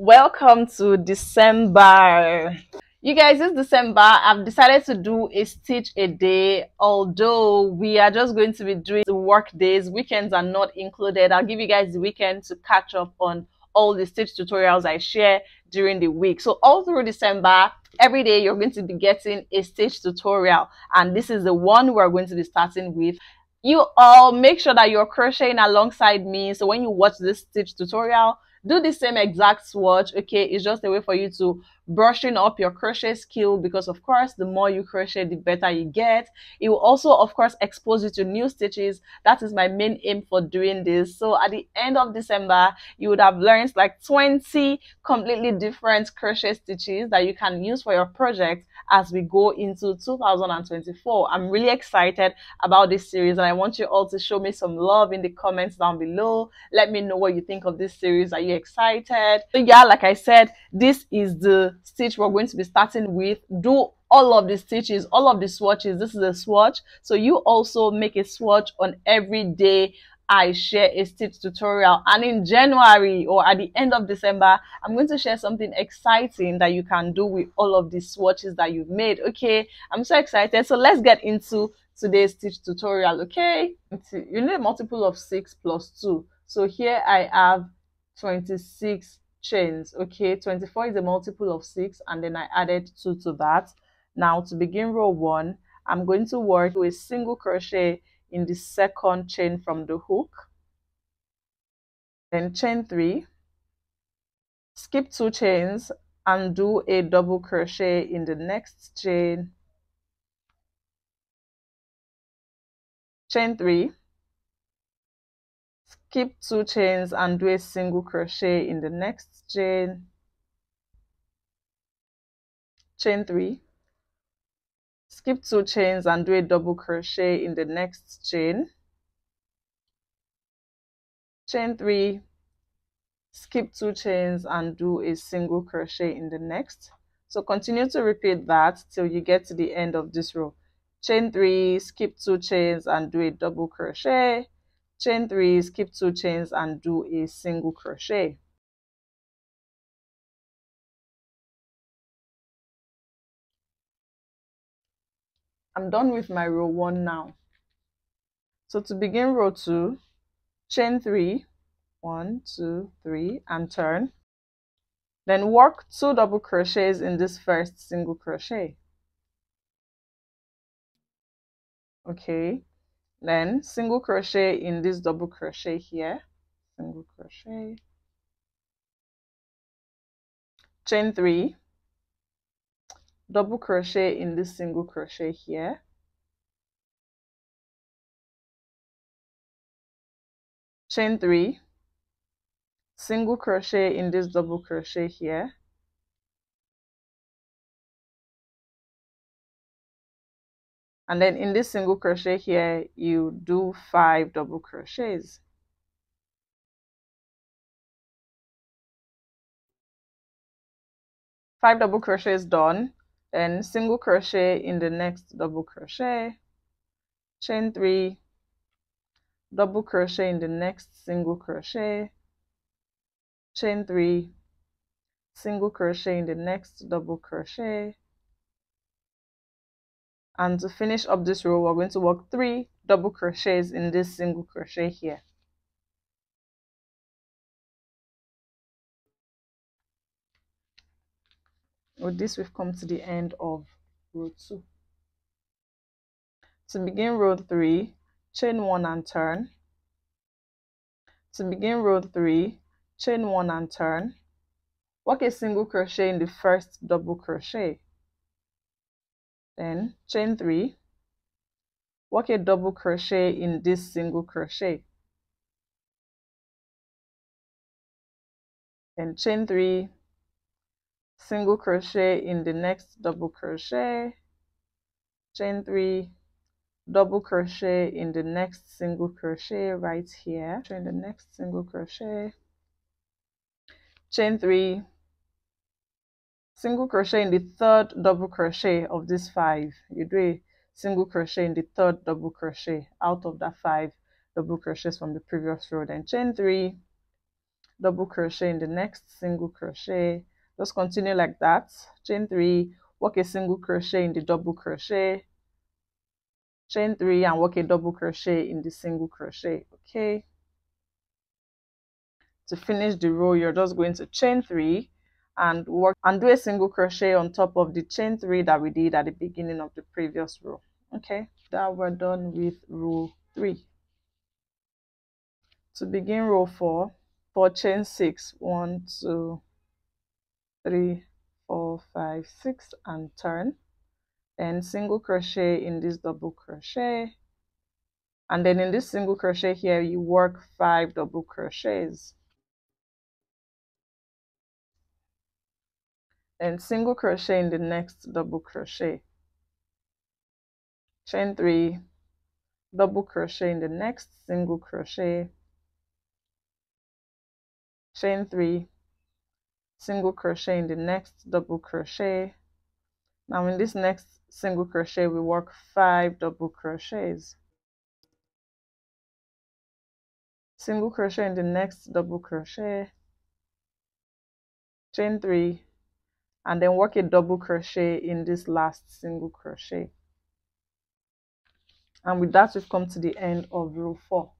Welcome to December. You guys, this December, I've decided to do a stitch a day, although we are just going to be doing the work days. Weekends are not included. I'll give you guys the weekend to catch up on all the stitch tutorials I share during the week. So all through December, every day you're going to be getting a stitch tutorial, and this is the one we're going to be starting with. You all make sure that you're crocheting alongside me, so when you watch this stitch tutorial, do the same exact swatch. Okay, it's just a way for you to brushing up your crochet skill, because of course the more you crochet the better you get. It will also of course expose you to new stitches. That is my main aim for doing this. So at the end of December, you would have learned like 20 completely different crochet stitches that you can use for your project as we go into 2024. I'm really excited about this series, and I want you all to show me some love in the comments down below. Let me know what you think of this series. Are you excited? So yeah, like I said, this is the stitch we're going to be starting with. Do all of the stitches, all of the swatches. This is a swatch, so you also make a swatch on every day I share a stitch tutorial. And in January or at the end of December, I'm going to share something exciting that you can do with all of these swatches that you've made. Okay, I'm so excited. So let's get into today's stitch tutorial. Okay, you need a multiple of 6 plus 2. So here I have 26 chains. Okay, 24 is a multiple of 6, and then I added 2 to that. Now to begin row 1, I'm going to work with a single crochet in the second chain from the hook, then chain 3, skip 2 chains and do a double crochet in the next chain, chain 3, skip 2 chains and do a single crochet in the next chain, chain 3, skip 2 chains and do a double crochet in the next chain, chain 3, skip 2 chains and do a single crochet in the next. So continue to repeat that till you get to the end of this row. Chain 3, skip 2 chains and do a double crochet, chain 3, skip 2 chains and do a single crochet. I'm done with my row 1 now. So to begin row 2, chain 3, 1, 2, 3, and turn. Then work 2 double crochets in this first single crochet. Okay, then single crochet in this double crochet here, single crochet, chain 3, double crochet in this single crochet here, chain 3, single crochet in this double crochet here, and then in this single crochet here you do 5 double crochets. Five double crochets done, then single crochet in the next double crochet, chain 3, double crochet in the next single crochet, chain 3, single crochet in the next double crochet, and to finish up this row we're going to work 3 double crochets in this single crochet here. With this we've come to the end of row 2. To begin row 3, chain 1 and turn. To begin row 3, chain 1 and turn. Work a single crochet in the first double crochet, then chain 3, work a double crochet in this single crochet, then chain 3, single crochet in the next double crochet, chain 3, double crochet in the next single crochet right here, in the next single crochet, chain 3, single crochet in the third double crochet of this 5. You do a single crochet in the third double crochet out of that 5 double crochets from the previous row, then chain 3, double crochet in the next single crochet. Just continue like that. Chain 3, work a single crochet in the double crochet, chain 3 and work a double crochet in the single crochet. Okay, to finish the row, you're just going to chain 3 and work and do a single crochet on top of the chain 3 that we did at the beginning of the previous row. Okay, that we're done with row 3. To begin row 4, for chain 6, 1 2 3 4 5 6 and turn, then single crochet in this double crochet, and then in this single crochet here you work 5 double crochets, then single crochet in the next double crochet, chain 3, double crochet in the next single crochet, chain 3, single crochet in the next double crochet. Now in this next single crochet we work 5 double crochets, single crochet in the next double crochet, chain 3, and then work a double crochet in this last single crochet. And with that, we've come to the end of row 4.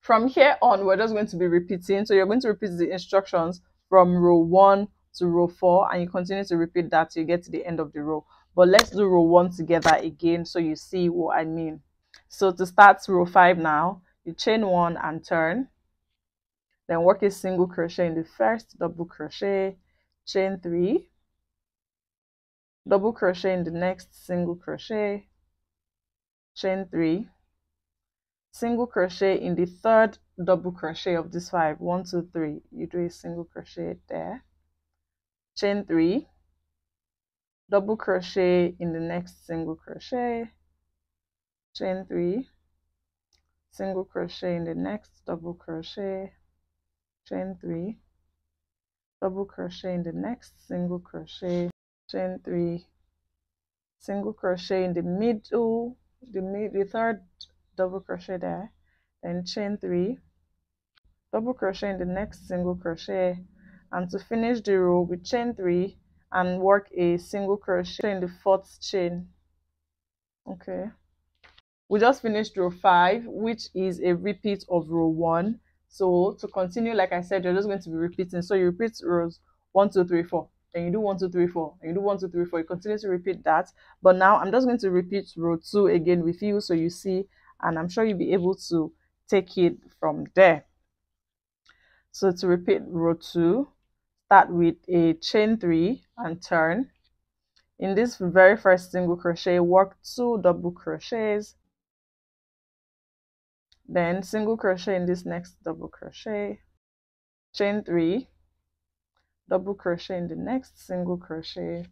From here on, we're just going to be repeating. So you're going to repeat the instructions from row 1 to row 4, and you continue to repeat that till you get to the end of the row. But let's do row 1 together again so you see what I mean. So to start row 5 now, you chain 1 and turn, then work a single crochet in the first double crochet, chain 3, double crochet in the next single crochet, chain 3, single crochet in the third double crochet of this 5, 1 2 3, you do a single crochet there, chain 3, double crochet in the next single crochet, chain 3, single crochet in the next double crochet, chain 3, double crochet in the next single crochet, chain 3, single crochet in the middle, the third double crochet there, then chain 3, double crochet in the next single crochet, and to finish the row we chain 3 and work a single crochet in the 4th chain. Okay, we just finished row 5, which is a repeat of row 1. So to continue, like I said, you're just going to be repeating. So you repeat rows 1 2 3 4, then you do 1 2 3 4, and you do 1 2 3 4. You continue to repeat that. But now I'm just going to repeat row 2 again with you so you see, and I'm sure you'll be able to take it from there. So to repeat row 2, start with a chain 3 and turn. In this very first single crochet, work 2 double crochets, then single crochet in this next double crochet, chain 3, double crochet in the next single crochet,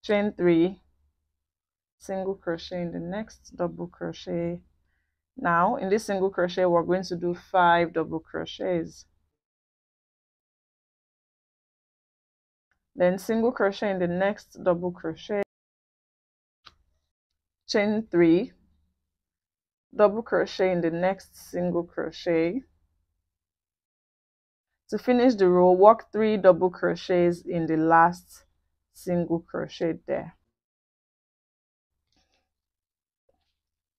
chain 3, single crochet in the next double crochet. Now in this single crochet we're going to do 5 double crochets, then single crochet in the next double crochet, chain 3, double crochet in the next single crochet. To finish the row, work 3 double crochets in the last single crochet there.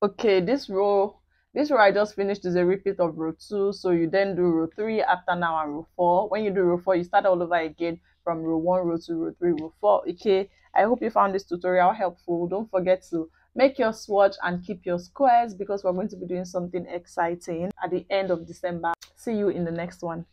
Okay, this row I just finished is a repeat of row 2. So you then do row 3 after now and row 4. When you do row 4, you start all over again from row 1, row 2, row 3, row 4. Okay, I hope you found this tutorial helpful. Don't forget to make your swatch and keep your squares because we're going to be doing something exciting at the end of December. See you in the next one.